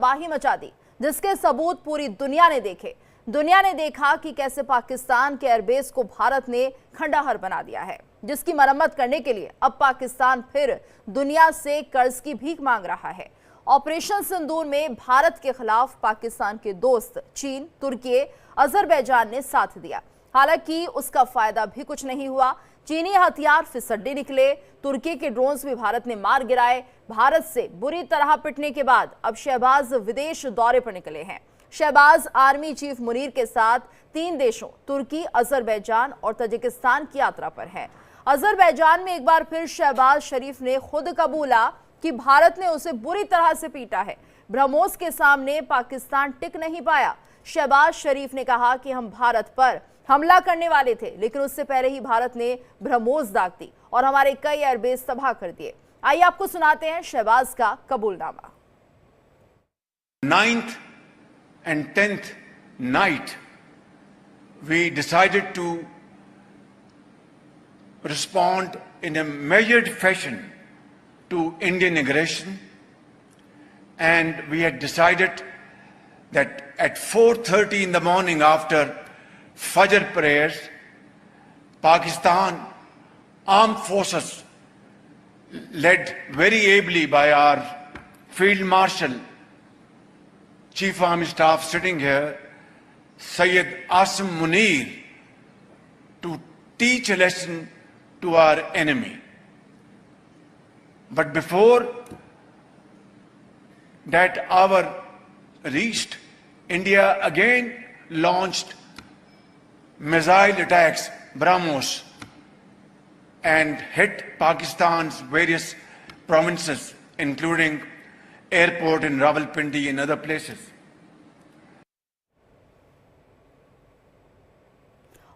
तबाही मचा दी, जिसके सबूत पूरी दुनिया ने देखे। दुनिया ने देखा कि कैसे पाकिस्तान के एयरबेस को भारत ने खंडहर बना दिया है, जिसकी मरम्मत करने के लिए अब पाकिस्तान फिर दुनिया से कर्ज की भीख मांग रहा है। ऑपरेशन सिंदूर में भारत के खिलाफ पाकिस्तान के दोस्त चीन, तुर्की, अजरबैजान ने साथ दिया। हालांकि उसका फायदा भी कुछ नहीं हुआ। चीनी हथियार फिसड्डे निकले, तुर्की के ड्रोन्स भी भारत ने मार गिराए। भारत से बुरी तरह पिटने के बाद अब शहबाज विदेश दौरे पर निकले हैं। शहबाज आर्मी चीफ मुनीर के साथ 3 देशों तुर्की, अजरबैजान और तजिकिस्तान की यात्रा पर हैं। अजरबैजान में एक बार फिर शहबाज शरीफ ने खुद कबूला कि भारत ने उसे बुरी तरह से पीटा है। ब्रह्मोस के सामने पाकिस्तान टिक नहीं पाया। शहबाज शरीफ ने कहा कि हम भारत पर हमला करने वाले थे, लेकिन उससे पहले ही भारत ने ब्रह्मोस दाग दी और हमारे कई एयरबेस तबाह कर दिए। आइए आपको सुनाते हैं शहबाज का कबूलनामा। 9th and 10th night we decided to respond in a measured fashion to Indian aggression, and we had decided that at 4:30 in the morning after Fajr prayers, Pakistan armed forces led very ably by our Field Marshal, Chief Army Staff sitting here, Sayyid Asim Munir, to teach a lesson to our enemy. But before that hour reached, India again launched missile attacks, BrahMos, and hit Pakistan's various provinces, including airport in Rawalpindi and other places.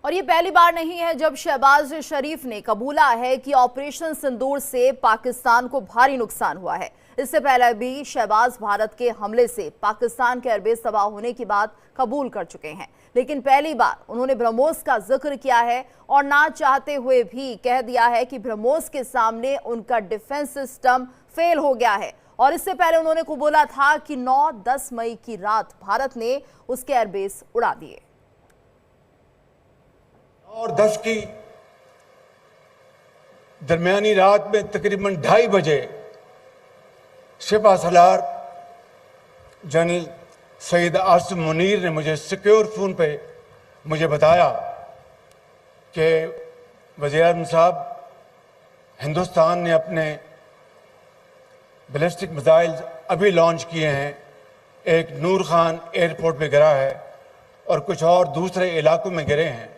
और ये पहली बार नहीं है जब शहबाज शरीफ ने कबूला है कि operation सिंदूर से पाकिस्तान को भारी नुकसान हुआ है। इससे पहले भी शहबाज भारत के हमले से पाकिस्तान के एयरबेस तबाह होने की बात कबूल कर चुके हैं, लेकिन पहली बार उन्होंने ब्रह्मोस का जिक्र किया है और ना चाहते हुए भी कह दिया है कि ब्रह्मोस के सामने उनका डिफेंस सिस्टम फेल हो गया है। और इससे पहले उन्होंने बोला था कि 9-10 मई की रात भारत ने उसके एयरबेस उड़ा दिए। और 10 की दरमियानी रात में तकरीबन 2:30 बजे सिपा सलार जनरल सैयद आसिम मुनीर ने मुझे सिक्योर फोन पे मुझे बताया कि वज़ीर-ए-आज़म साहब, हिंदुस्तान ने अपने बैलिस्टिक मिसाइल्स अभी लॉन्च किए हैं। एक नूर खान एयरपोर्ट पे गिरा है और कुछ और दूसरे इलाकों में गिरे हैं।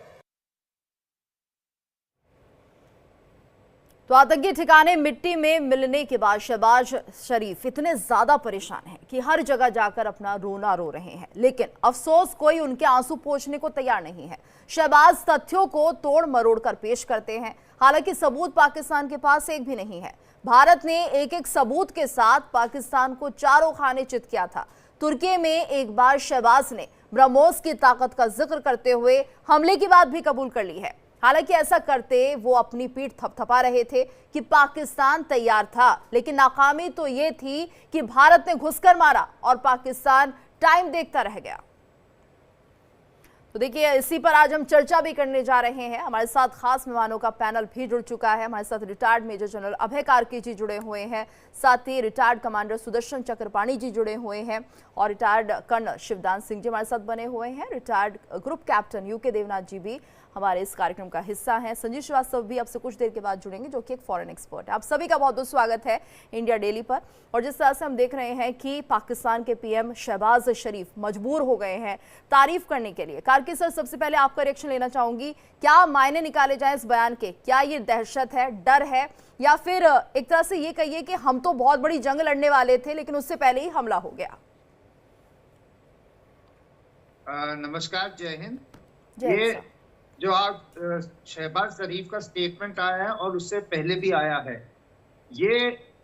तो आतंकी ठिकाने मिट्टी में मिलने के बाद शहबाज शरीफ इतने ज्यादा परेशान हैं कि हर जगह जाकर अपना रोना रो रहे हैं, लेकिन अफसोस कोई उनके आंसू पोंछने को तैयार नहीं है। शहबाज तथ्यों को तोड़ मरोड़ कर पेश करते हैं, हालांकि सबूत पाकिस्तान के पास एक भी नहीं है। भारत ने एक सबूत के साथ पाकिस्तान को चारों खाने चित किया था। तुर्की में एक बार शहबाज ने ब्रह्मोस की ताकत का जिक्र करते हुए हमले की बात भी कबूल कर ली है। हालांकि ऐसा करते वो अपनी पीठ थपथपा रहे थे कि पाकिस्तान तैयार था, लेकिन नाकामी तो ये थी कि भारत ने घुसकर मारा और पाकिस्तान टाइम देखता रह गया। तो देखिए, इसी पर आज हम चर्चा भी करने जा रहे हैं। हमारे साथ खास मेहमानों का पैनल भी जुड़ चुका है। हमारे साथ retired major general Abhay Karki ji जुड़े हुए हैं, साथ ही रिटायर्ड कमांडर सुदर्शन चक्रपाणी जी जुड़े हुए हैं और रिटायर्ड कर्नल शिवदान सिंह जी हमारे साथ बने हुए हैं। Retired group captain UK Devnath ji भी हमारे इस कार्यक्रम का हिस्सा हैं। संजीव श्रीवास्तव भी आपसे कुछ देर के बाद जुड़ेंगे, जो कि एक फॉरेन एक्सपर्ट है। आप सभी का बहुत बहुत स्वागत है इंडिया डेली पर। और जिस तरह से हम देख रहे हैं कि पाकिस्तान के पीएम शहबाज शरीफ मजबूर हो गए हैं तारीफ करने के लिए। कार्की सर, सबसे पहले आपका रिएक्शन लेना चाहूंगी। क्या मायने निकाले जाए इस बयान के? क्या ये दहशत है, डर है, या फिर एक तरह से ये कहिए कि हम तो बहुत बड़ी जंग लड़ने वाले थे लेकिन उससे पहले ही हमला हो गया? नमस्कार, जय हिंद। जय ये हिंद। जो आज शहबाज शरीफ का स्टेटमेंट आया है और उससे पहले भी आया है, ये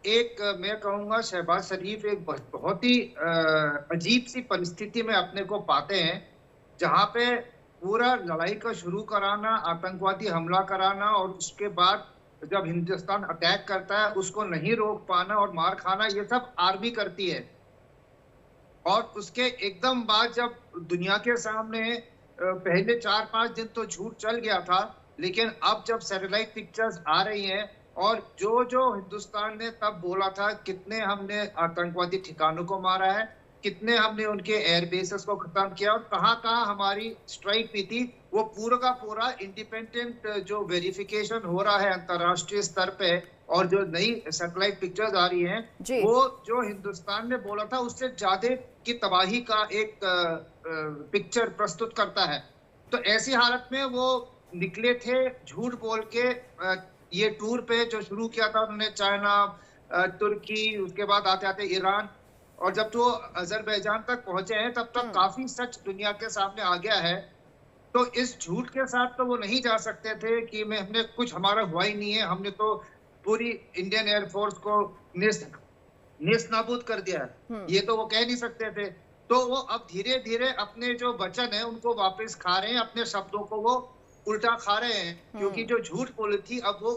एक मैं कहूँगा शहबाज शरीफ एक बहुत ही अजीब सी परिस्थिति में अपने को पाते हैं, जहाँ पे पूरा लड़ाई का शुरू कराना, आतंकवादी हमला कराना और उसके बाद जब हिंदुस्तान अटैक करता है उसको नहीं रोक पाना और मार खाना, ये सब आर्मी करती है। और उसके एकदम बाद जब दुनिया के सामने पहले 4-5 दिन तो झूठ चल गया था, लेकिन अब जब सैटेलाइट पिक्चर्स आ रही हैं और जो जो हिंदुस्तान ने तब बोला था कितने हमने आतंकवादी ठिकानों को मारा है, कितने हमने उनके एयर बेसेस को खत्म किया और कहाँ कहाँ हमारी स्ट्राइक भी थी, वो पूरा का पूरा इंडिपेंडेंट जो वेरिफिकेशन हो रहा है अंतर्राष्ट्रीय स्तर पे और जो नई सैटेलाइट पिक्चर्स आ रही हैं, वो जो हिंदुस्तान ने बोला था उससे ज्यादा की तबाही का एक पिक्चर प्रस्तुत करता है। तो ऐसी हालत में वो निकले थे झूठ बोल के ये टूर पे जो शुरू किया था उन्होंने, चाइना, तुर्की, उसके बाद आते आते ईरान, और जब तो अजरबैजान तक पहुंचे हैं तब तक काफी सच दुनिया के सामने आ गया है। तो इस झूठ के साथ तो वो नहीं जा सकते थे कि हमने कुछ हमारा हुआ ही नहीं है, हमने तो पूरी इंडियन एयरफोर्स को नेस्त नाबूद कर दिया है, ये तो वो कह नहीं सकते थे। तो वो अब धीरे धीरे अपने जो वचन है उनको वापस खा रहे हैं, अपने शब्दों को वो उल्टा खा रहे हैं, क्योंकि जो झूठ बोली थी अब वो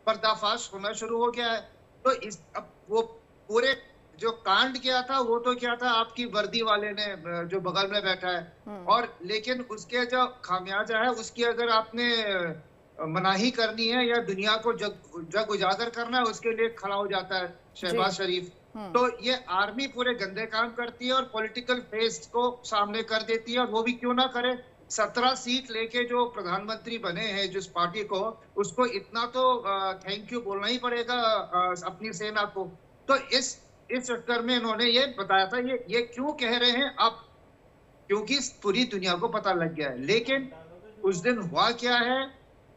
पर्दाफाश होना शुरू हो गया है। तो अब वो पूरे जो कांड किया था वो तो क्या था, आपकी वर्दी वाले ने जो बगल में बैठा है, और लेकिन उसके जो खामियाजा है उसकी अगर आपने मनाही करनी है या दुनिया को जग उजागर करना है, उसके लिए खड़ा हो जाता है शहबाज शरीफ। तो ये आर्मी पूरे गंदे काम करती है और पॉलिटिकल फेस को सामने कर देती है, और वो भी क्यों ना करे। 17 सीट लेके जो प्रधानमंत्री बने हैं जिस पार्टी को, उसको इतना तो थैंक यू बोलना ही पड़ेगा अपनी सेना को। तो इस चक्कर में इन्होंने ये बताया था, ये क्यों कह रहे हैं अब, क्योंकि पूरी दुनिया को पता लग गया है। लेकिन उस दिन हुआ क्या है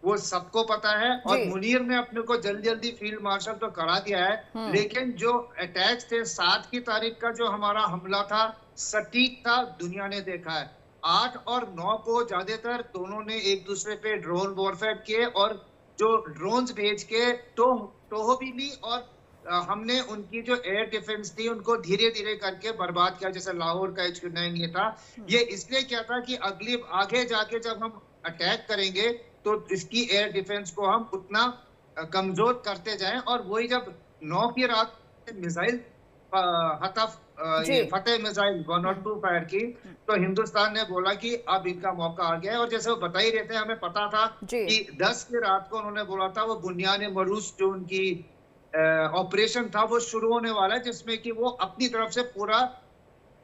वो सबको पता है, और मुनीर ने अपने को जल्दी जल्दी फील्ड मार्शल तो करा दिया है, लेकिन जो अटैक थे 7 की तारीख का जो हमारा हमला था सटीक था, दुनिया ने देखा है। 8 और 9 को ज्यादातर दोनों ने एक दूसरे पे ड्रोन वॉरफेयर किए, और जो ड्रोन्स भेज के टोहो भी ली, और हमने उनकी जो एयर डिफेंस थी उनको धीरे धीरे करके बर्बाद किया, जैसे लाहौर का HQ9 ये था। ये इसलिए क्या था कि आगे जाके जब हम अटैक करेंगे तो इसकी एयर डिफेंस को हम उतना कमजोर करते जाएं, और वही जब 9 की रात मिसाइल फतेह मिसाइल 1 और 2 फायर की, तो हिंदुस्तान ने बोला कि अब इनका मौका आ गया है। और जैसे वो बता ही रहे थे, हमें पता था कि 10 की रात को उन्होंने बोला था वो बुनियान मरूस जो उनकी ऑपरेशन था वो शुरू होने वाला है, जिसमें कि वो अपनी तरफ से पूरा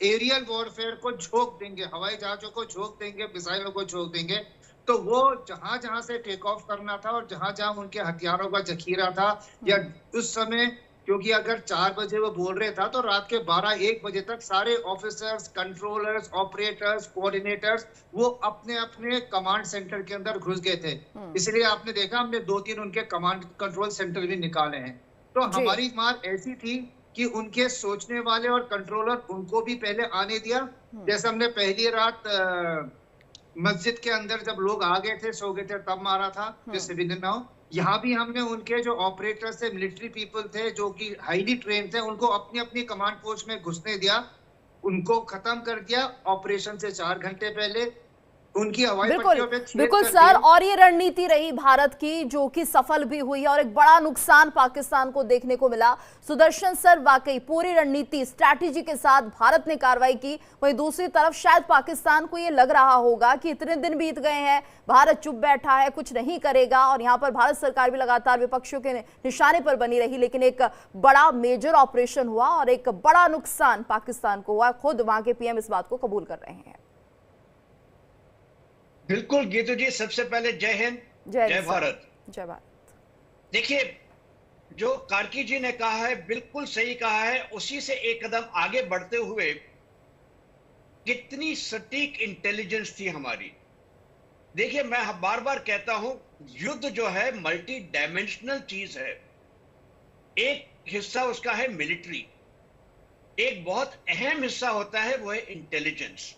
एरियल वॉरफेयर को झोंक देंगे, हवाई जहाजों को झोंक देंगे, मिसाइलों को झोंक देंगे। तो वो जहां जहां से टेक ऑफ करना था और जहां जहां उनके हथियारों का जखीरा था, या उस समय, क्योंकि अगर 4 बजे वो बोल रहे था तो रात के 12-1 बजे तक सारे ऑफिसर्स, कंट्रोलर्स, ऑपरेटर्स, कोऑर्डिनेटर्स वो अपने अपने कमांड सेंटर के अंदर घुस गए थे। इसलिए आपने देखा हमने 2-3 उनके कमांड कंट्रोल सेंटर भी निकाले हैं। तो हमारी मार ऐसी थी कि उनके सोचने वाले और कंट्रोलर उनको भी पहले आने दिया। जैसे हमने पहली रात मस्जिद के अंदर जब लोग आ गए थे, सो गए थे, तब मारा था, जैसे भी ना हो। यहाँ भी हमने उनके जो ऑपरेटर्स थे, मिलिट्री पीपल थे जो कि हाईली ट्रेन थे, उनको अपनी अपनी कमांड पोस्ट में घुसने दिया, उनको खत्म कर दिया ऑपरेशन से 4 घंटे पहले। उनकी हवाई पट्टियों पे बिल्कुल सर, और ये रणनीति रही भारत की जो कि सफल भी हुई है, और एक बड़ा नुकसान पाकिस्तान को देखने को मिला। सुदर्शन सर, वाकई पूरी रणनीति स्ट्रैटेजी के साथ भारत ने कार्रवाई की। वहीं दूसरी तरफ शायद पाकिस्तान को ये लग रहा होगा कि इतने दिन बीत गए हैं, भारत चुप बैठा है, कुछ नहीं करेगा, और यहाँ पर भारत सरकार भी लगातार विपक्षियों के निशाने पर बनी रही। लेकिन एक बड़ा मेजर ऑपरेशन हुआ और एक बड़ा नुकसान पाकिस्तान को हुआ। खुद वहां के PM इस बात को कबूल कर रहे हैं। बिल्कुल गीतू जी, सबसे पहले जय हिंद, जय भारत। जय भारत। देखिए, जो कार्की जी ने कहा है बिल्कुल सही कहा है। उसी से एक कदम आगे बढ़ते हुए कितनी सटीक इंटेलिजेंस थी हमारी। देखिए, मैं बार बार कहता हूं, युद्ध जो है मल्टी डायमेंशनल चीज है। एक हिस्सा उसका है मिलिट्री, एक बहुत अहम हिस्सा होता है वो है इंटेलिजेंस।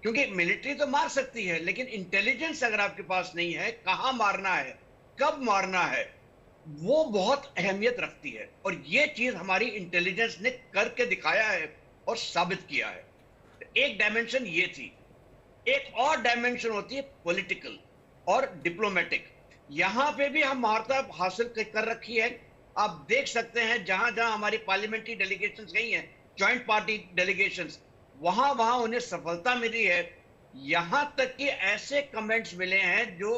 क्योंकि मिलिट्री तो मार सकती है, लेकिन इंटेलिजेंस अगर आपके पास नहीं है, कहां मारना है, कब मारना है, वो बहुत अहमियत रखती है। और ये चीज हमारी इंटेलिजेंस ने करके दिखाया है और साबित किया है। एक डायमेंशन ये थी। एक और डायमेंशन होती है पॉलिटिकल और डिप्लोमेटिक। यहां पे भी हम महारत हासिल कर रखी है। आप देख सकते हैं जहां जहां हमारी पार्लियामेंट्री डेलीगेशंस गई हैं, ज्वाइंट पार्टी डेलीगेशंस, वहां वहां उन्हें सफलता मिली है। यहां तक कि ऐसे कमेंट्स मिले हैं जो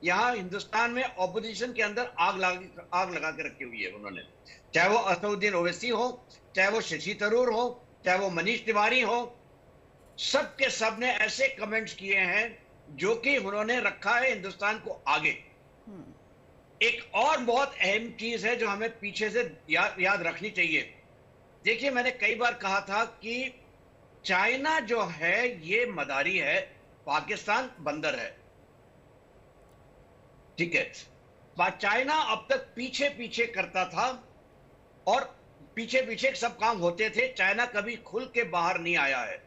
यहां हिंदुस्तान में ऑपोजिशन के अंदर आग लगा के रखी हुई है उन्होंने, चाहे वो असदुद्दीन ओवैसी हो, चाहे वो शशि थरूर हो, चाहे वो मनीष तिवारी हो, सब के सब ने ऐसे कमेंट्स किए हैं जो कि उन्होंने रखा है हिंदुस्तान को आगे। एक और बहुत अहम चीज है जो हमें पीछे से याद रखनी चाहिए। देखिए, मैंने कई बार कहा था कि चाइना जो है ये मदारी है, पाकिस्तान बंदर है, ठीक है। चाइना अब तक पीछे पीछे करता था और पीछे पीछे सब काम होते थे, चाइना कभी खुल के बाहर नहीं आया है।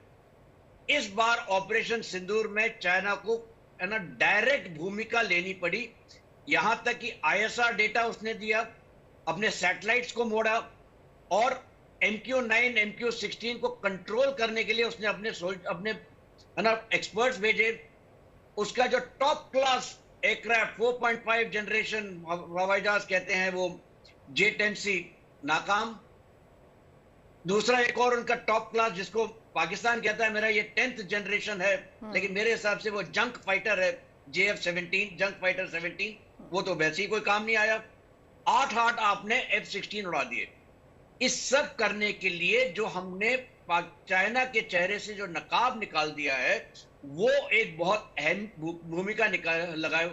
इस बार ऑपरेशन सिंदूर में चाइना को है ना डायरेक्ट भूमिका लेनी पड़ी, यहां तक कि आईएसआर डेटा उसने दिया, अपने सैटेलाइट्स को मोड़ा और MQ-9 MQ-16 को कंट्रोल करने के लिए उसने अपने है ना एक्सपर्ट्स भेजे। उसका जो टॉप क्लास एयरक्राफ्ट 4.5 जनरेशन हवाई जहाज कहते हैं वो J-10C नाकाम। दूसरा एक और उनका टॉप क्लास जिसको पाकिस्तान कहता है मेरा ये 10th जनरेशन है, लेकिन मेरे हिसाब से वो जंक फाइटर है, JF-17 जंक फाइटर 17, वो तो वैसे ही कोई काम नहीं आया। 8 आपने F-16 उड़ा दिए। इस सब करने के लिए जो हमने चाइना के चेहरे से जो नकाब निकाल दिया है वो एक बहुत अहम भूमिका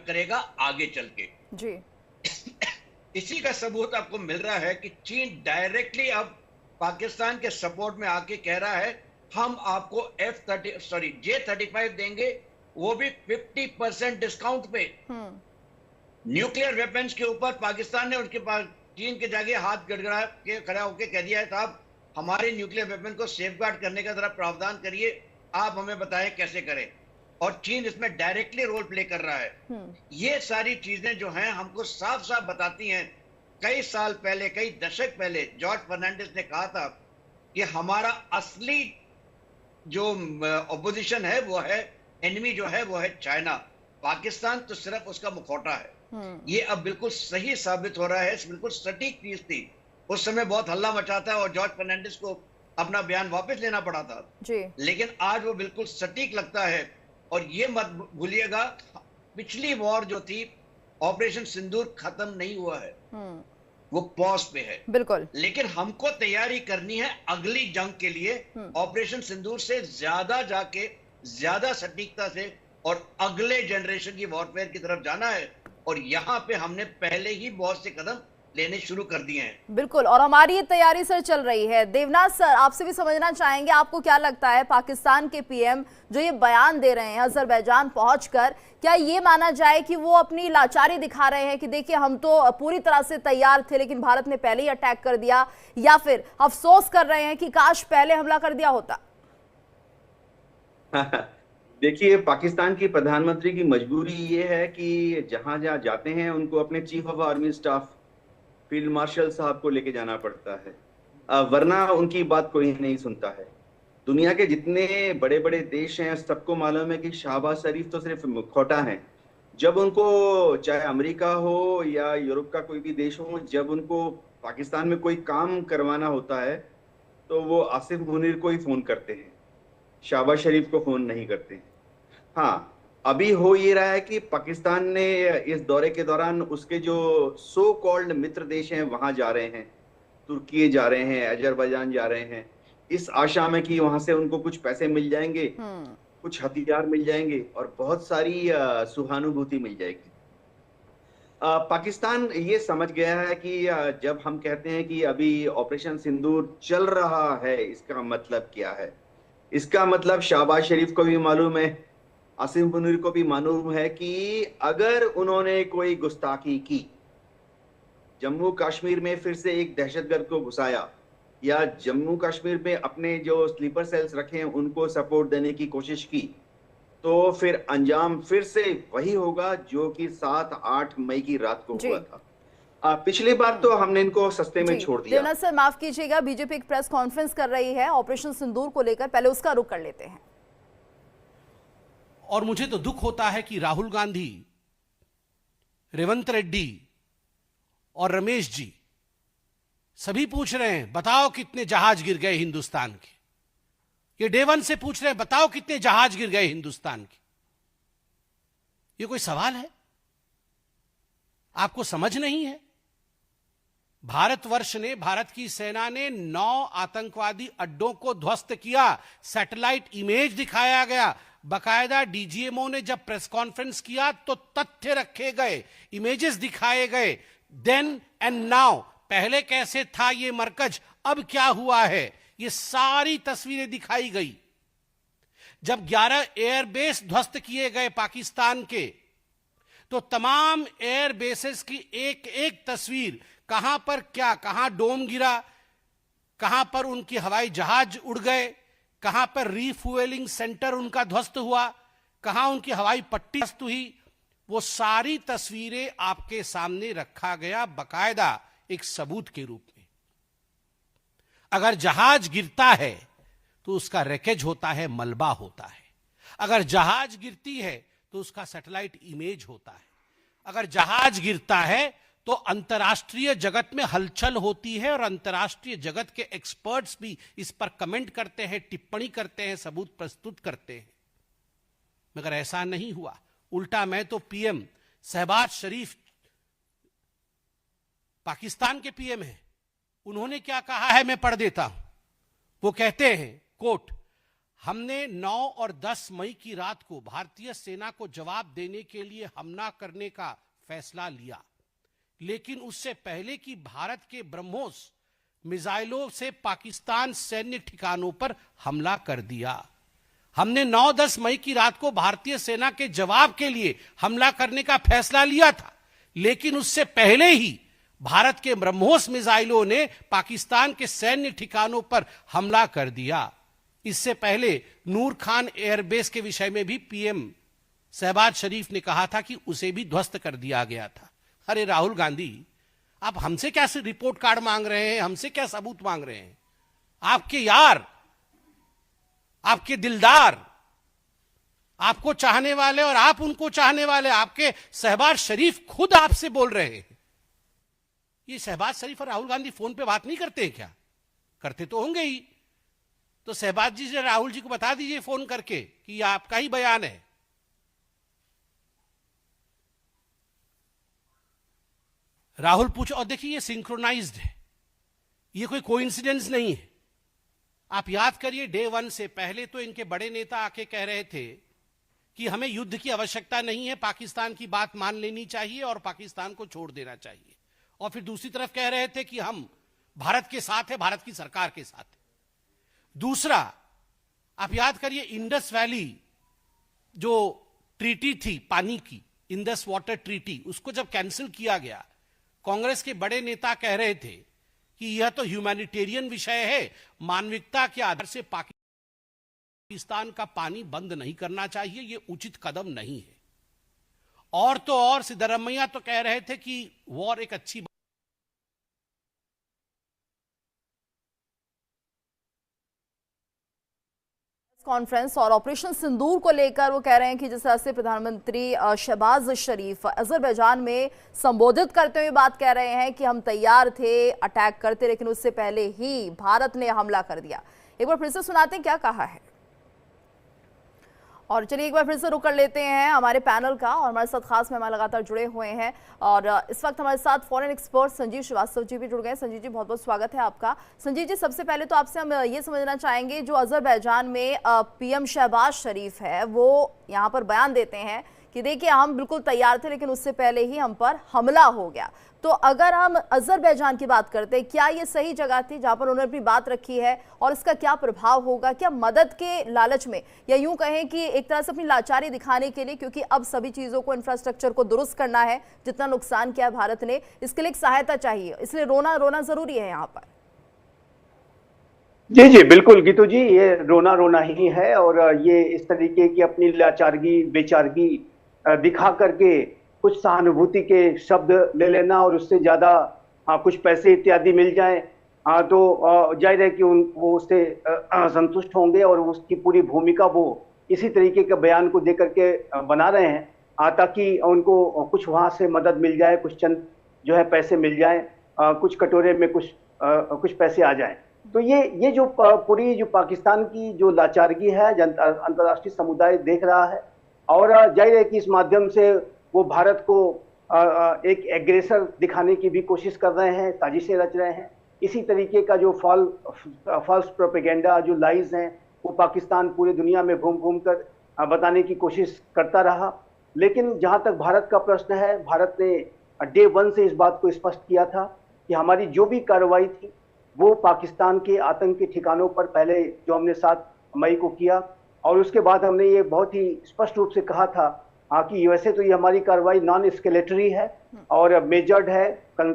करेगा आगे चल के जी। इसी का सबूत आपको मिल रहा है कि चीन डायरेक्टली अब पाकिस्तान के सपोर्ट में आके कह रहा है हम आपको J-35 देंगे, वो भी 50% डिस्काउंट पे। न्यूक्लियर वेपन्स के ऊपर पाकिस्तान ने उनके पास चीन के जाके हाथ गड़गड़ा के खड़ा होकर कह दिया है साहब हमारे न्यूक्लियर वेपन को सेफगार्ड करने का जरा प्रावधान करिए, आप हमें बताएं कैसे करें। और चीन इसमें डायरेक्टली रोल प्ले कर रहा है। ये सारी चीजें जो हैं हमको साफ साफ बताती हैं, कई साल पहले, कई दशक पहले जॉर्ज फर्नांडिस ने कहा था कि हमारा असली जो ऑपोजिशन है वो है, एनिमी जो है वो है चाइना, पाकिस्तान तो सिर्फ उसका मुखौटा है। ये अब बिल्कुल सही साबित हो रहा है, बिल्कुल सटीक चीज थी। उस समय बहुत हल्ला मचा था और जॉर्ज फर्नांडिस को अपना बयान वापस लेना पड़ा था जी। लेकिन आज वो बिल्कुल सटीक लगता है। और ये मत भूलिएगा पिछली वॉर जो थी ऑपरेशन सिंदूर खत्म नहीं हुआ है, वो पॉज पे है बिल्कुल। लेकिन हमको तैयारी करनी है अगली जंग के लिए, ऑपरेशन सिंदूर से ज्यादा जाके ज्यादा सटीकता से और अगले जनरेशन की वॉरफेयर की तरफ जाना है। और यहाँ पे हमने पहले ही बहुत से कदम लेने शुरू कर दिए हैं। बिल्कुल, और हमारी ये तैयारी सर चल रही है। देवनाथ सर, आपसे भी समझना चाहेंगे, आपको क्या लगता है पाकिस्तान के पीएम जो ये बयान दे रहे हैं अजरबैजान पहुंचकर, क्या ये माना जाए कि वो अपनी लाचारी दिखा रहे हैं कि देखिए हम तो पूरी तरह से तैयार थे लेकिन भारत ने पहले ही अटैक कर दिया, या फिर अफसोस कर रहे हैं कि काश पहले हमला कर दिया होता? देखिए, पाकिस्तान की प्रधानमंत्री की मजबूरी ये है कि जहां जहां जाते हैं उनको अपने chief of army staff field marshal साहब को लेके जाना पड़ता है, वरना उनकी बात कोई नहीं सुनता है। दुनिया के जितने बड़े बड़े देश हैं सबको मालूम है कि शहबाज शरीफ तो सिर्फ मुखौटा है। जब उनको, चाहे अमेरिका हो या यूरोप का कोई भी देश हो, जब उनको पाकिस्तान में कोई काम करवाना होता है तो वो आसिफ मुनीर को ही फोन करते हैं, शहबाज शरीफ को फोन नहीं करते हैं। हाँ, अभी हो ये रहा है कि पाकिस्तान ने इस दौरे के दौरान उसके जो सो कॉल्ड मित्र देश हैं वहां जा रहे हैं, तुर्की जा रहे हैं, अजरबैजान जा रहे हैं, इस आशा में कि वहां से उनको कुछ पैसे मिल जाएंगे, कुछ हथियार मिल जाएंगे और बहुत सारी सहानुभूति मिल जाएगी। पाकिस्तान ये समझ गया है कि जब हम कहते हैं कि अभी ऑपरेशन सिंदूर चल रहा है, इसका मतलब क्या है? इसका मतलब शहबाज शरीफ को भी मालूम है, आसिफ मुनीर को भी मालूम है कि अगर उन्होंने कोई गुस्ताखी की, जम्मू कश्मीर में फिर से एक दहशतगर्द को घुसाया या जम्मू कश्मीर में अपने जो स्लीपर सेल्स रखे हैं उनको सपोर्ट देने की कोशिश की, तो फिर अंजाम फिर से वही होगा जो कि 7-8 मई की रात को हुआ था। पिछली बार तो हमने इनको सस्ते में छोड़ दिया। देवनाथ सर, माफ कीजिएगा, बीजेपी एक प्रेस कॉन्फ्रेंस कर रही है ऑपरेशन सिंदूर को लेकर, पहले उसका रुख कर लेते हैं। और मुझे तो दुख होता है कि राहुल गांधी, रेवंत रेड्डी और रमेश जी सभी पूछ रहे हैं बताओ कितने जहाज गिर गए हिंदुस्तान के। ये डे वन से पूछ रहे हैं बताओ कितने जहाज गिर गए हिंदुस्तान के। ये कोई सवाल है? आपको समझ नहीं है? भारतवर्ष ने, भारत की सेना ने 9 आतंकवादी अड्डों को ध्वस्त किया। सैटेलाइट इमेज दिखाया गया। बकायदा डीजीएमओ ने जब प्रेस कॉन्फ्रेंस किया तो तथ्य रखे गए, इमेजेस दिखाए गए। देन एंड नाउ, पहले कैसे था ये मरकज, अब क्या हुआ है, ये सारी तस्वीरें दिखाई गई। जब 11 एयरबेस ध्वस्त किए गए पाकिस्तान के, तो तमाम एयर बेसेस की एक एक तस्वीर, कहां पर क्या, कहां डोम गिरा, कहां पर उनकी हवाई जहाज उड़ गए, कहां पर रीफ्यूएलिंग सेंटर उनका ध्वस्त हुआ, कहां उनकी हवाई पट्टी ध्वस्त हुई, वो सारी तस्वीरें आपके सामने रखा गया बकायदा एक सबूत के रूप में। अगर जहाज गिरता है तो उसका रैकेज होता है, मलबा होता है। अगर जहाज गिरती है तो उसका सैटेलाइट इमेज होता है। अगर जहाज गिरता है तो अंतर्राष्ट्रीय जगत में हलचल होती है और अंतर्राष्ट्रीय जगत के एक्सपर्ट्स भी इस पर कमेंट करते हैं, टिप्पणी करते हैं, सबूत प्रस्तुत करते हैं। मगर ऐसा नहीं हुआ। उल्टा मैं तो पीएम शहबाज शरीफ, पाकिस्तान के पीएम हैं, उन्होंने क्या कहा है मैं पढ़ देता हूं। वो कहते हैं, कोट, हमने 9 और 10 मई की रात को भारतीय सेना को जवाब देने के लिए हमला करने का फैसला लिया, लेकिन उससे पहले कि भारत के ब्रह्मोस मिसाइलों से पाकिस्तान सैन्य ठिकानों पर हमला कर दिया। हमने 9-10 मई की रात को भारतीय सेना के जवाब के लिए हमला करने का फैसला लिया था, लेकिन उससे पहले ही भारत के ब्रह्मोस मिसाइलों ने पाकिस्तान के सैन्य ठिकानों पर हमला कर दिया। इससे पहले नूर खान एयरबेस के विषय में भी पीएम शहबाज शरीफ ने कहा था कि उसे भी ध्वस्त कर दिया गया था। अरे राहुल गांधी, आप हमसे क्या रिपोर्ट कार्ड मांग रहे हैं, हमसे क्या सबूत मांग रहे हैं? आपके यार, आपके दिलदार, आपको चाहने वाले और आप उनको चाहने वाले, आपके शहबाज शरीफ खुद आपसे बोल रहे हैं। ये शहबाज शरीफ और राहुल गांधी फोन पे बात नहीं करते हैं क्या? करते तो होंगे ही। तो शहबाज जी से राहुल जी को बता दीजिए फोन करके कि यह आपका ही बयान है। राहुल पूछो, और देखिए ये सिंक्रोनाइज्ड है, ये कोई कोइंसिडेंस नहीं है। आप याद करिए, डे वन से पहले तो इनके बड़े नेता आके कह रहे थे कि हमें युद्ध की आवश्यकता नहीं है, पाकिस्तान की बात मान लेनी चाहिए और पाकिस्तान को छोड़ देना चाहिए। और फिर दूसरी तरफ कह रहे थे कि हम भारत के साथ है, भारत की सरकार के साथ है। दूसरा, आप याद करिए, इंडस वैली जो ट्रीटी थी पानी की, इंडस वाटर ट्रीटी, उसको जब कैंसिल किया गया, कांग्रेस के बड़े नेता कह रहे थे कि यह तो ह्यूमैनिटेरियन विषय है, मानविकता के आधार से पाकिस्तान का पानी बंद नहीं करना चाहिए, यह उचित कदम नहीं है। और तो और सिद्धरमैया तो कह रहे थे कि वॉर एक अच्छी कॉन्फ्रेंस और ऑपरेशन सिंदूर को लेकर वो कह रहे हैं कि जिस तरह से प्रधानमंत्री शहबाज शरीफ अजरबैजान में संबोधित करते हुए बात कह रहे हैं कि हम तैयार थे अटैक करते, लेकिन उससे पहले ही भारत ने हमला कर दिया। एक बार फिर से सुनाते हैं क्या कहा है। और चलिए एक बार फिर से रुक कर लेते हैं हमारे पैनल का, और हमारे साथ खास मेहमान लगातार जुड़े हुए हैं और इस वक्त हमारे साथ फॉरेन एक्सपर्ट संजीव श्रीवास्तव जी भी जुड़ गए। संजीव जी, बहुत बहुत स्वागत है आपका। संजीव जी, सबसे पहले तो आपसे हम ये समझना चाहेंगे, जो अजरबैजान में पीएम शहबाज शरीफ है वो यहाँ पर बयान देते हैं कि देखिए हम बिल्कुल तैयार थे, लेकिन उससे पहले ही हम पर हमला हो गया। तो अगर हम अजरबैजान की बात करते हैं, क्या ये सही जगह थी जहां पर उन्होंने अपनी बात रखी है, और इसका क्या प्रभाव होगा? क्या मदद के लालच में, या यूं कहें कि एक तरह से अपनी लाचारी दिखाने के लिए, क्योंकि अब सभी चीजों को, इंफ्रास्ट्रक्चर को दुरुस्त करना है, जितना नुकसान किया है भारत ने, इसके लिए एक सहायता चाहिए, इसलिए रोना जरूरी है यहाँ पर? जी जी बिल्कुल गीतू जी, ये रोना ही है। और ये इस तरीके की अपनी लाचारगी, बेचारगी दिखा करके कुछ सहानुभूति के शब्द ले लेना और उससे ज्यादा कुछ पैसे इत्यादि मिल जाए तो जाहिर है कि वो उससे संतुष्ट होंगे और उसकी पूरी भूमिका वो इसी तरीके के बयान को देकर के बना रहे हैं ताकि उनको कुछ वहां से मदद मिल जाए, कुछ चंद जो है पैसे मिल जाए, कुछ कटोरे में कुछ पैसे आ जाए। तो ये जो पूरी जो पाकिस्तान की जो लाचारगी है, अंतर्राष्ट्रीय समुदाय देख रहा है, और जाहिर है कि इस माध्यम से वो भारत को एक एग्रेसर दिखाने की भी कोशिश कर रहे हैं, साजिशें रच रहे हैं। इसी तरीके का जो फॉल्स प्रोपेगेंडा, जो लाइज हैं, वो पाकिस्तान पूरी दुनिया में घूम घूम कर बताने की कोशिश करता रहा। लेकिन जहां तक भारत का प्रश्न है, भारत ने डे 1 से इस बात को स्पष्ट किया था कि हमारी जो भी कार्रवाई थी वो पाकिस्तान के आतंकी ठिकानों पर पहले जो हमने 7 मई को किया, और उसके बाद हमने ये बहुत ही स्पष्ट रूप से कहा था कि वैसे तो ये हमारी कार्रवाई नॉन एस्केलेटरी है और मेजर्ड है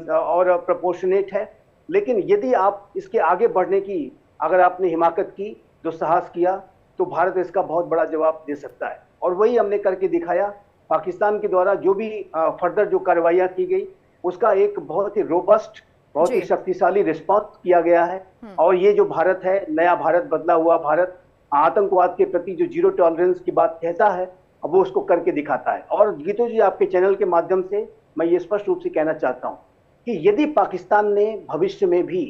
और प्रोपोर्शनेट है, लेकिन यदि आप इसके आगे बढ़ने की अगर आपने हिमाकत की, जो साहस किया, तो भारत इसका बहुत बड़ा जवाब दे सकता है। और वही हमने करके दिखाया। पाकिस्तान के द्वारा जो भी फर्दर जो कार्रवाइयां की गई, उसका एक बहुत ही रोबस्ट, बहुत ही शक्तिशाली रिस्पॉन्स किया गया है। और ये जो भारत है, नया भारत, बदला हुआ भारत, आतंकवाद के प्रति जो जीरो टॉलरेंस की बात कहता है, अब वो उसको करके दिखाता है। और गीतू जी, आपके चैनल के माध्यम से मैं ये स्पष्ट रूप से कहना चाहता हूँ कि यदि पाकिस्तान ने भविष्य में भी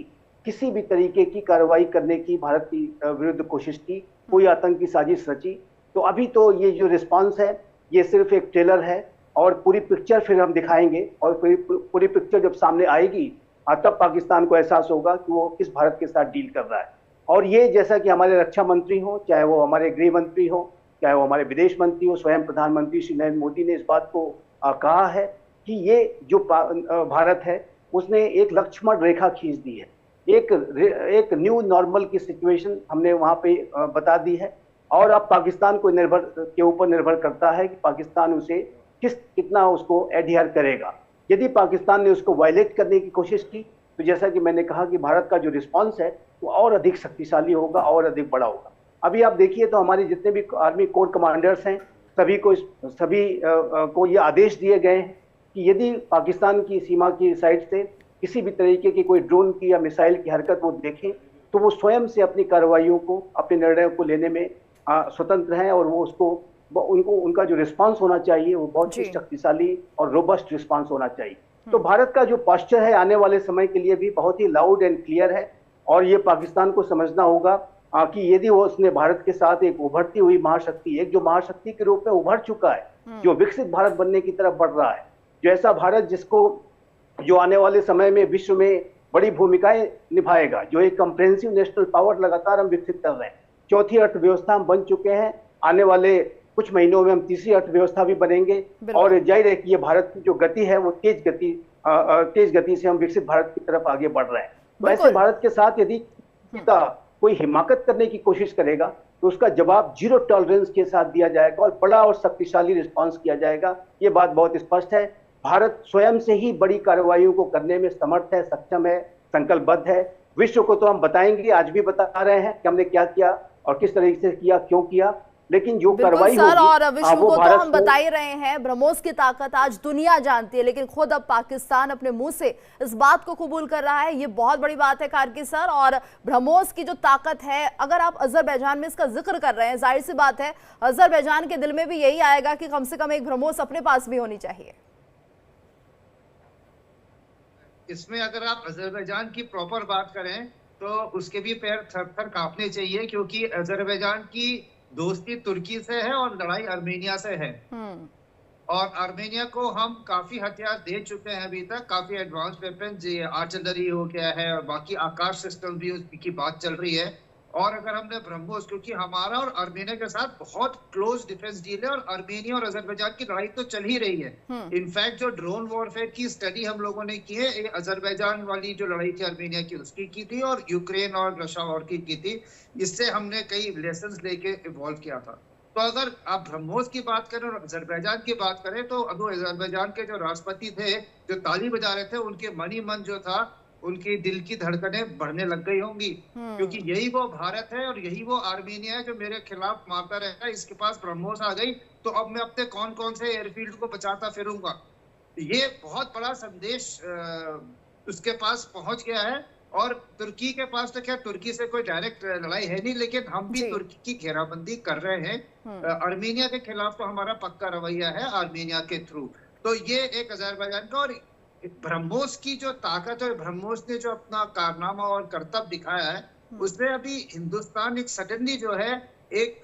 किसी भी तरीके की कार्रवाई करने की भारत की विरुद्ध कोशिश की, कोई आतंकी साजिश रची, तो अभी तो ये जो रिस्पांस है ये सिर्फ एक ट्रेलर है, और पूरी पिक्चर फिर हम दिखाएंगे, और पूरी पिक्चर जब सामने आएगी तब पाकिस्तान को एहसास होगा कि वो किस भारत के साथ डील कर रहा है। और ये जैसा कि हमारे रक्षा मंत्री हो, चाहे वो हमारे गृह मंत्री हो, चाहे वो हमारे विदेश मंत्री हो, स्वयं प्रधानमंत्री श्री नरेंद्र मोदी ने इस बात को कहा है कि ये जो भारत है उसने एक लक्ष्मण रेखा खींच दी है, एक न्यू नॉर्मल की सिचुएशन हमने वहां पे बता दी है। और अब पाकिस्तान को के ऊपर निर्भर करता है कि पाकिस्तान उसे कितना उसको एडहियर करेगा। यदि पाकिस्तान ने उसको वायलेट करने की कोशिश की, तो जैसा कि मैंने कहा कि भारत का जो रिस्पांस है वो और अधिक शक्तिशाली होगा और अधिक बड़ा होगा। अभी आप देखिए तो हमारे जितने भी आर्मी कोर कमांडर्स हैं, सभी को ये आदेश दिए गए हैं कि यदि पाकिस्तान की सीमा की साइड से किसी भी तरीके की कोई ड्रोन की या मिसाइल की हरकत वो देखें, तो वो स्वयं से अपनी कार्रवाइयों को, अपने निर्णयों को लेने में स्वतंत्र हैं, और वो उनका जो रिस्पांस होना चाहिए वो बहुत ही शक्तिशाली और रोबस्ट रिस्पांस होना चाहिए। तो भारत का जो पोस्चर है आने वाले समय के लिए भी बहुत ही लाउड एंड क्लियर है, और ये पाकिस्तान को समझना होगा कि यदि वो उसने भारत के साथ एक उभरती हुई महाशक्ति, एक जो महाशक्ति के रूप में उभर चुका है, जो विकसित भारत बनने की तरफ बढ़ रहा है, जो ऐसा भारत जो आने वाले समय में विश्व में बड़ी भूमिकाएं निभाएगा, जो एक कंप्रेहेंसिव नेशनल पावर लगातार हम विकसित कर रहे हैं। चौथी अर्थव्यवस्था हम बन चुके हैं, आने वाले कुछ महीनों में हम तीसरी अर्थव्यवस्था भी बनेंगे, और जाहिर है कि ये भारत की जो गति है वो तेज गति से हम विकसित भारत की तरफ आगे बढ़ रहे हैं। तो ऐसे भारत के साथ यदि कोई हिमाकत करने की कोशिश करेगा, तो उसका जवाब जीरो टॉलरेंस के साथ दिया जाएगा और बड़ा और शक्तिशाली रिस्पांस किया जाएगा। ये बात बहुत स्पष्ट है। भारत स्वयं से ही बड़ी कार्रवाइयों को करने में समर्थ है, सक्षम है, संकल्पबद्ध है। विश्व को तो हम बताएंगे, आज भी बता रहे हैं कि हमने क्या किया और किस तरीके से किया, क्यों किया, लेकिन जो कार्रवाई सर, और विश्व को तो हम बता ही रहे हैं, ब्रह्मोस की ताकत आज दुनिया जानती है, लेकिन खुद अब पाकिस्तान अपने मुंह से इस बात को कबूल कर रहा है। ये बहुत बड़ी बात है कारगिल सर। और ब्रह्मोस की जो ताकत है, अगर आप अजरबैजान में इसका जिक्र कर रहे हैं, जाहिर सी बात है अजरबैजान के दिल में भी यही आएगा कि कम से कम एक ब्रह्मोस अपने पास भी होनी चाहिए। इसमें अगर आप अजरबैजान की प्रॉपर बात करें तो उसके भी पैर थर-थर कांपने चाहिए, क्योंकि अजरबैजान की दोस्ती तुर्की से है और लड़ाई आर्मेनिया से है। और आर्मेनिया को हम काफी हथियार दे चुके हैं अभी तक, काफी एडवांस वेपन, आर्टिलरी हो गया है और बाकी आकाश सिस्टम भी उसकी बात चल रही है। और अगर हमने ब्रह्मोस, क्योंकि हमारा और आर्मेनिया के साथ बहुत क्लोज डिफेंस डील है और आर्मेनिया और अजरबैजान की लड़ाई तो चल ही रही है। इनफैक्ट जो ड्रोन वॉरफेयर की स्टडी हम लोगों ने की है, अजरबैजान वाली जो लड़ाई थी आर्मेनिया की उसकी की थी, और यूक्रेन और रशिया वॉर की थी। इससे हमने कई लेसन्स लेके इवॉल्व किया था। तो अगर आप ब्रह्मोस की बात करें और अजरबैजान की बात करें, तो अभी अजरबैजान के जो राष्ट्रपति थे जो ताली बजा रहे थे, उनके मन ही मन जो था, उनकी दिल की धड़कनें बढ़ने लग गई होंगी, क्योंकि यही वो भारत है और यही वो आर्मेनिया है जो मेरे खिलाफ मारता रहता है। इसके पास ब्रह्मोस आ गई तो अब मैं अपने कौन कौन से एयरफील्ड को बचाता फिरूंगा। ये बहुत बड़ा संदेश उसके पास पहुंच गया है। और तुर्की के पास तो क्या, तुर्की से कोई डायरेक्ट लड़ाई है नहीं, लेकिन हम भी तुर्की की घेराबंदी कर रहे हैं। आर्मेनिया के खिलाफ तो हमारा पक्का रवैया है आर्मेनिया के थ्रू। तो ये एक अजरबैजान का। और ब्रह्मोस की जो ताकत है, ब्रह्मोस ने जो अपना कारनामा और कर्तव्य दिखाया है, उसमें अभी हिंदुस्तान एक सडनली जो है एक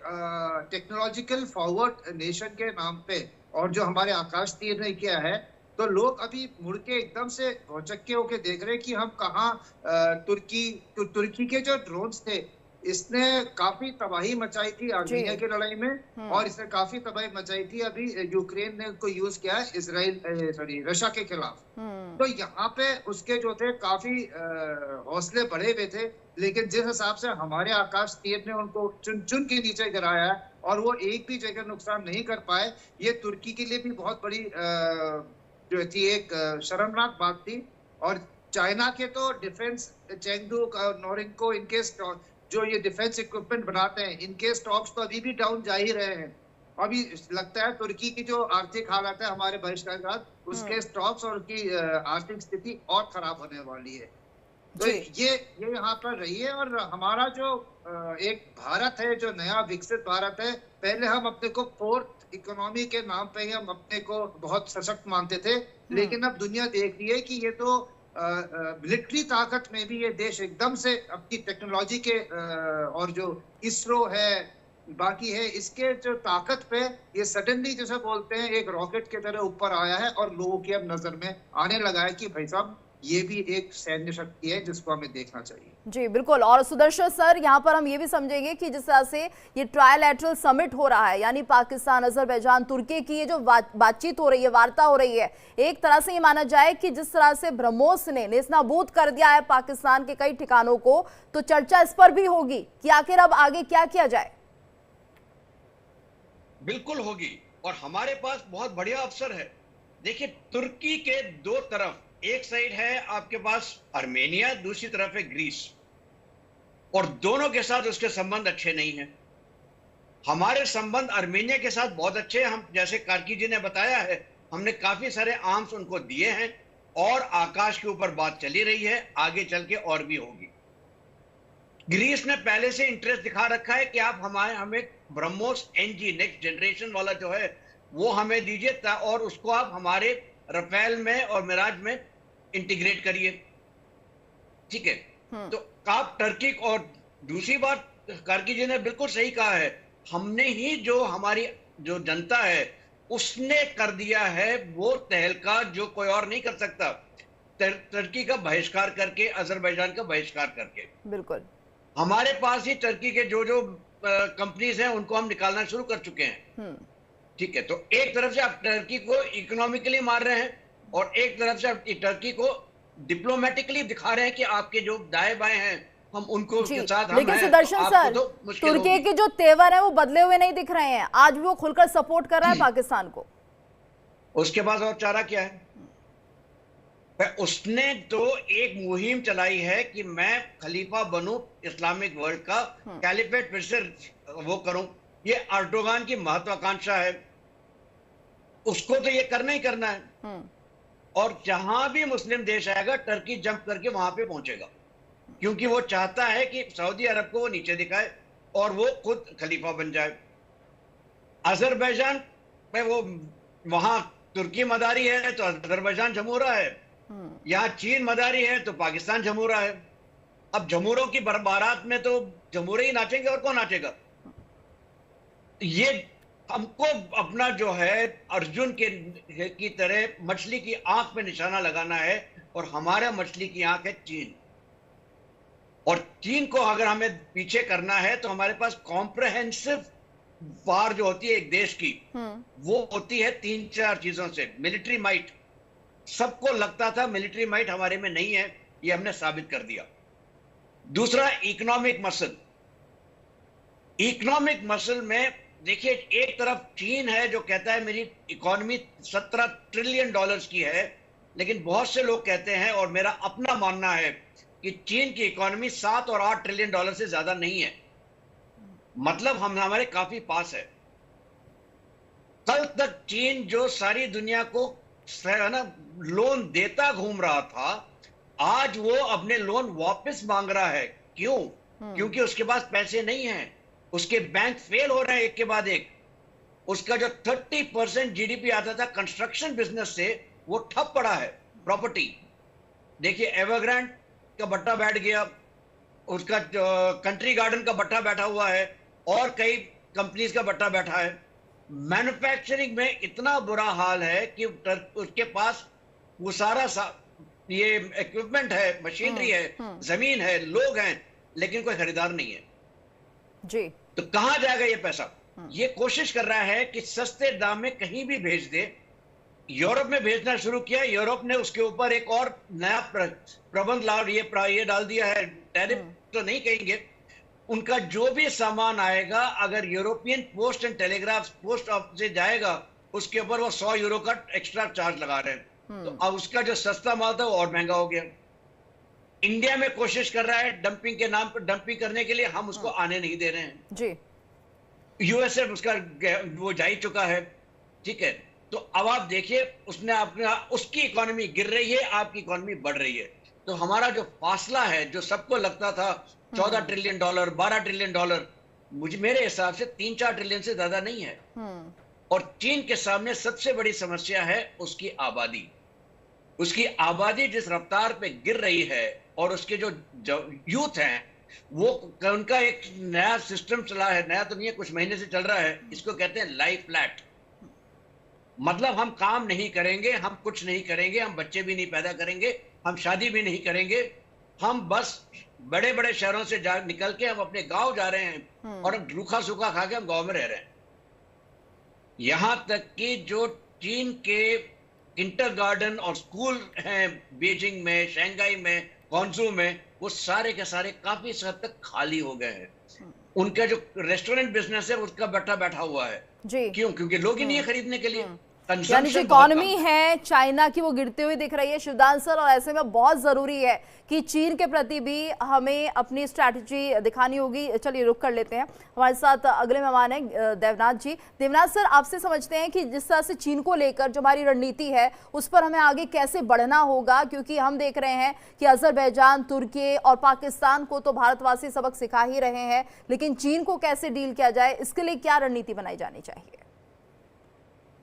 टेक्नोलॉजिकल फॉरवर्ड नेशन के नाम पे, और जो हमारे आकाश तीर ने किया है, तो लोग अभी मुड़ के एकदम से भौचक्के होके देख रहे हैं कि हम कहाँ तुर्की के जो ड्रोन्स थे, इसने काफी तबाही मचाई थी आर्मीनिया की लड़ाई में, और इसने काफी तबाही मचाई थी अभी यूक्रेन ने को यूज किया है रशिया के खिलाफ। तो यहाँ पे उसके जो थे काफी हौसले बढ़े हुए थे, लेकिन जिस हिसाब से हमारे आकाश तीर ने उनको चुन चुन के नीचे गिराया है और वो एक भी जगह नुकसान नहीं कर पाए, ये तुर्की के लिए भी बहुत बड़ी जो थी एक शर्मनाक बात थी। और चाइना के तो डिफेंस चेंगडू नोरिंको इनके जो ये डिफेंस इक्विपमेंट बनाते हैं, इनके स्टॉक्स तो अभी भी डाउन जा ही रहे हैं। अभी लगता है तुर्की की जो आर्थिक हालत है हमारे बहिष्कार के बाद, उसके स्टॉक्स और उसकी आर्थिक स्थिति और खराब होने वाली है। तो ये यहाँ पर रही है। और हमारा जो एक भारत है, जो नया विकसित भारत है, पहले हम अपने को फोर्थ इकोनॉमी के नाम पे ही हम अपने को बहुत सशक्त मानते थे, लेकिन अब दुनिया देख रही है कि ये तो मिलिट्री ताकत में भी ये देश एकदम से अपनी टेक्नोलॉजी के और जो इसरो है बाकी है, इसके जो ताकत पे ये सडनली जैसे बोलते हैं एक रॉकेट की तरह ऊपर आया है, और लोगों की अब नजर में आने लगा है कि भाई साहब ये भी एक सैन्य शक्ति है जिसको हमें देखना चाहिए। जी बिल्कुल। और सुदर्शन सर, यहाँ पर हम ये भी समझेंगे कि जिस तरह से ये ट्रायलैटरल समिट हो रहा है, यानी पाकिस्तान, अजरबैजान, तुर्की की ये जो बातचीत हो रही है, वार्ता हो रही है, एक तरह से ये माना जाए कि जिस तरह से ब्रह्मोस ने नेस्तनाबूद कर दिया है पाकिस्तान के कई ठिकानों को, तो चर्चा इस पर भी होगी कि आखिर अब आगे क्या किया जाए। बिल्कुल होगी, और हमारे पास बहुत बढ़िया अवसर है। देखिए, तुर्की के दो तरफ, एक साइड है आपके पास आर्मेनिया, दूसरी तरफ है ग्रीस, और दोनों के साथ उसके संबंध अच्छे नहीं हैं। हमारे संबंध आर्मेनिया के साथ बहुत अच्छे हैं। हम, जैसे कार्की जी ने बताया है, हमने काफी सारे आर्म्स उनको दिए हैं, और आकाश के ऊपर बात चली रही है, आगे चल के और भी होगी। ग्रीस ने पहले से इंटरेस्ट दिखा रखा है कि आप हमें ब्रह्मोस NG नेक्स्ट जनरेशन वाला जो है वो हमें दीजिए, और उसको आप हमारे रफेल में और मिराज में इंटीग्रेट करिए। ठीक है, तो आप टर्की, और दूसरी बात कार्की जी ने बिल्कुल सही कहा है, हमने ही जो हमारी जो जनता है उसने कर दिया है वो तहलका जो कोई और नहीं कर सकता, टर्की का बहिष्कार करके, अजरबैजान का बहिष्कार करके। बिल्कुल। हमारे पास ही टर्की के जो कंपनीज हैं उनको हम निकालना शुरू कर चुके हैं। ठीक है, तो एक तरफ से आप टर्की को इकोनॉमिकली मार रहे हैं, और एक तरफ से आप टर्की को डिप्लोमेटिकली दिखा रहे हैं कि आपके जो दाएं बाएं हैं हम उनको के साथ, लेकिन सुदर्शन सर, तुर्की के जो तेवर है वो बदले हुए नहीं दिख रहे हैं, आज भी वो खुलकर सपोर्ट कर रहा है पाकिस्तान को। उसके पास और चारा क्या है? उसने तो एक मुहिम चलाई है कि मैं खलीफा बनूं इस्लामिक वर्ल्ड का, कैलिफेट फिर से वो करूं। ये अर्दोगान की महत्वाकांक्षा है, उसको तो ये करना ही करना है। और जहां भी मुस्लिम देश आएगा, टर्की जंप करके वहां पे पहुंचेगा, क्योंकि वो चाहता है कि सऊदी अरब को वो नीचे दिखाए और वो खुद खलीफा बन जाए। अजरबैजान में वो वहां तुर्की मदारी है तो अजरबैजान जमूरा है, यहाँ चीन मदारी है तो पाकिस्तान जमूरा है। अब जमूरों की बारात में तो जमूरे ही नाचेंगे, और कौन नाचेगा? ये हमको अपना जो है अर्जुन के की तरह मछली की आंख पे निशाना लगाना है, और हमारा मछली की आंख है चीन। और चीन को अगर हमें पीछे करना है तो हमारे पास कॉम्प्रहेंसिव वार जो होती है एक देश की, वो होती है 3-4 चीजों से। मिलिट्री माइट, सबको लगता था मिलिट्री माइट हमारे में नहीं है, ये हमने साबित कर दिया। दूसरा, इकोनॉमिक मसल। इकोनॉमिक मसल में देखिए, एक तरफ चीन है जो कहता है मेरी इकोनॉमी $17 ट्रिलियन की है, लेकिन बहुत से लोग कहते हैं, और मेरा अपना मानना है, कि चीन की इकोनॉमी 7 और 8 ट्रिलियन से ज्यादा नहीं है। मतलब हम हमारे काफी पास है। कल तक चीन जो सारी दुनिया को ना लोन देता घूम रहा था, आज वो अपने लोन वापस मांग रहा है। क्यों? क्योंकि उसके पास पैसे नहीं हैं, उसके बैंक फेल हो रहे हैं एक के बाद एक। उसका जो 30% GDP आता था कंस्ट्रक्शन बिजनेस से, वो ठप पड़ा है। प्रॉपर्टी। देखिए एवरग्रांड का बट्टा बैठ गया, उसका कंट्री गार्डन का बट्टा बैठा हुआ है, और कई कंपनीज का बट्टा बैठा है। मैन्युफैक्चरिंग में इतना बुरा हाल है कि उसके पास वो सारा ये इक्विपमेंट है, मशीनरी है, जमीन है, लोग हैं, लेकिन कोई खरीदार नहीं है जी। तो कहां जाएगा ये पैसा? ये कोशिश कर रहा है कि सस्ते दाम में कहीं भी भेज दे। यूरोप में भेजना शुरू किया, यूरोप ने उसके ऊपर एक और नया प्रबंध ये डाल दिया है, टैरिफ तो नहीं कहेंगे, उनका जो भी सामान आएगा अगर European post and telegraph post office से जाएगा उसके ऊपर वो 100 यूरो का एक्स्ट्रा चार्ज लगा रहे हैं। तो अब उसका जो सस्ता माल था वो और महंगा हो गया। इंडिया में कोशिश कर रहा है डंपिंग के नाम पर डंपिंग करने के लिए, हम उसको आने नहीं दे रहे हैं जी। यूएसए उसका वो जा ही चुका है, ठीक है। तो अब आप देखिए उसने अपना, उसकी इकोनॉमी गिर रही है, आपकी इकोनॉमी बढ़ रही है। तो हमारा जो फासला है, जो सबको लगता था 14 ट्रिलियन डॉलर 12 ट्रिलियन डॉलर, मेरे हिसाब से 3-4 ट्रिलियन से ज्यादा नहीं है। और चीन के सामने सबसे बड़ी समस्या है उसकी आबादी। उसकी आबादी जिस रफ्तार पे गिर रही है और उसके जो यूथ हैं वो, उनका एक नया सिस्टम चला है, नया तो नहीं है, कुछ महीने से चल रहा है, इसको कहते हैं लाइफ फ्लैट। मतलब हम काम नहीं करेंगे, हम कुछ नहीं करेंगे, हम बच्चे भी नहीं पैदा करेंगे, हम शादी भी नहीं करेंगे, हम बस बड़े बड़े शहरों से निकल के हम अपने गांव जा रहे हैं और रूखा सूखा खा के हम गांव में रह रहे हैं। यहां तक कि जो चीन के किंडरगार्टन और स्कूल हैं बीजिंग में, शंघाई में, क्वांजू में, वो सारे के सारे काफी हद तक खाली हो गए हैं। उनका जो रेस्टोरेंट बिजनेस है उसका बैठा हुआ है जी। क्यों? क्योंकि लोग ही नहीं है खरीदने के लिए। यानी जो इकोनॉमी है चाइना की वो गिरती हुई दिख रही है शिवदान सर, और ऐसे में बहुत जरूरी है कि चीन के प्रति भी हमें अपनी स्ट्रैटेजी दिखानी होगी। चलिए रुक कर लेते हैं, हमारे साथ अगले मेहमान हैं देवनाथ जी। देवनाथ सर, आपसे समझते हैं कि जिस तरह से चीन को लेकर जो हमारी रणनीति है उस पर हमें आगे कैसे बढ़ना होगा, क्योंकि हम देख रहे हैं कि अजरबैजान, तुर्की और पाकिस्तान को तो भारतवासी सबक सिखा ही रहे हैं, लेकिन चीन को कैसे डील किया जाए, इसके लिए क्या रणनीति बनाई जानी चाहिए?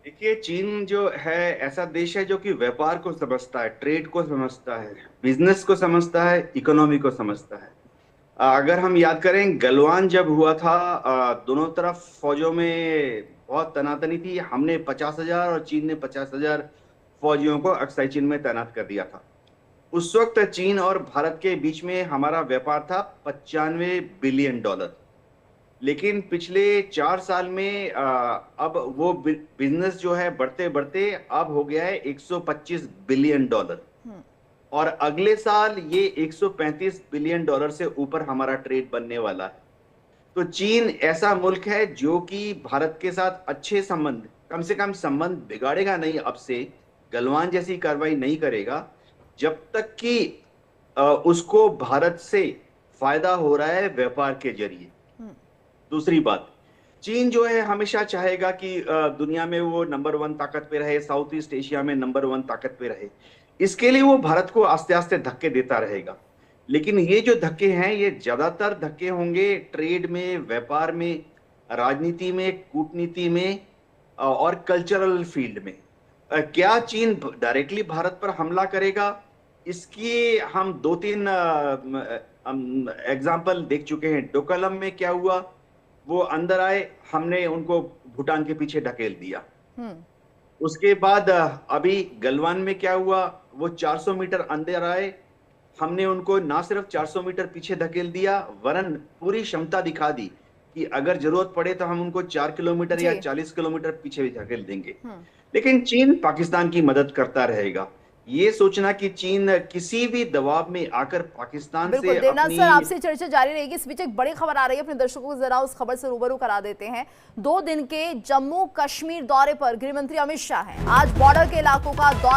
देखिए, चीन जो है ऐसा देश है जो कि व्यापार को समझता है, ट्रेड को समझता है, बिजनेस को समझता है, इकोनॉमी को समझता है। अगर हम याद करें, गलवान जब हुआ था, दोनों तरफ फौजों में बहुत तनातनी थी। हमने 50,000 और चीन ने 50,000 फौजियों को अक्साई चीन में तैनात कर दिया था। उस वक्त चीन और भारत के बीच में हमारा व्यापार था $95 बिलियन। लेकिन पिछले 4 साल में अब वो बिजनेस जो है बढ़ते बढ़ते अब हो गया है $125 बिलियन, और अगले साल ये $135 बिलियन से ऊपर हमारा ट्रेड बनने वाला है। तो चीन ऐसा मुल्क है जो कि भारत के साथ अच्छे संबंध, कम से कम संबंध बिगाड़ेगा नहीं, अब से गलवान जैसी कार्रवाई नहीं करेगा जब तक कि उसको भारत से फायदा हो रहा है व्यापार के जरिए। दूसरी बात, चीन जो है हमेशा चाहेगा कि दुनिया में वो नंबर 1 ताकत पे रहे, साउथ ईस्ट एशिया में नंबर 1 ताकत पे रहे। इसके लिए वो भारत को आस्ते आस्ते धक्के देता रहेगा। लेकिन ये जो धक्के हैं ये ज्यादातर धक्के होंगे ट्रेड में, व्यापार में, राजनीति में, कूटनीति में और कल्चरल फील्ड में। क्या चीन डायरेक्टली भारत पर हमला करेगा, इसकी हम 2-3 एग्जाम्पल देख चुके हैं। डोकलम में क्या हुआ, वो अंदर आए, हमने उनको भूटान के पीछे ढकेल दिया। उसके बाद अभी गलवान में क्या हुआ, वो 400 मीटर अंदर आए, हमने उनको ना सिर्फ 400 मीटर पीछे धकेल दिया, वरन पूरी क्षमता दिखा दी कि अगर जरूरत पड़े तो हम उनको 4 किलोमीटर या 40 किलोमीटर पीछे भी धकेल देंगे। लेकिन चीन पाकिस्तान की मदद करता रहेगा। ये सोचना कि चीन किसी भी दबाव में आकर पाकिस्तान से देवनाथ सर, आपसे चर्चा जारी रहेगी। इस बीच एक बड़ी खबर आ रही है, अपने दर्शकों को जरा उस खबर से रूबरू करा देते हैं। 2 दिन के जम्मू कश्मीर दौरे पर गृह मंत्री अमित शाह हैं। आज बॉर्डर के इलाकों का दौरा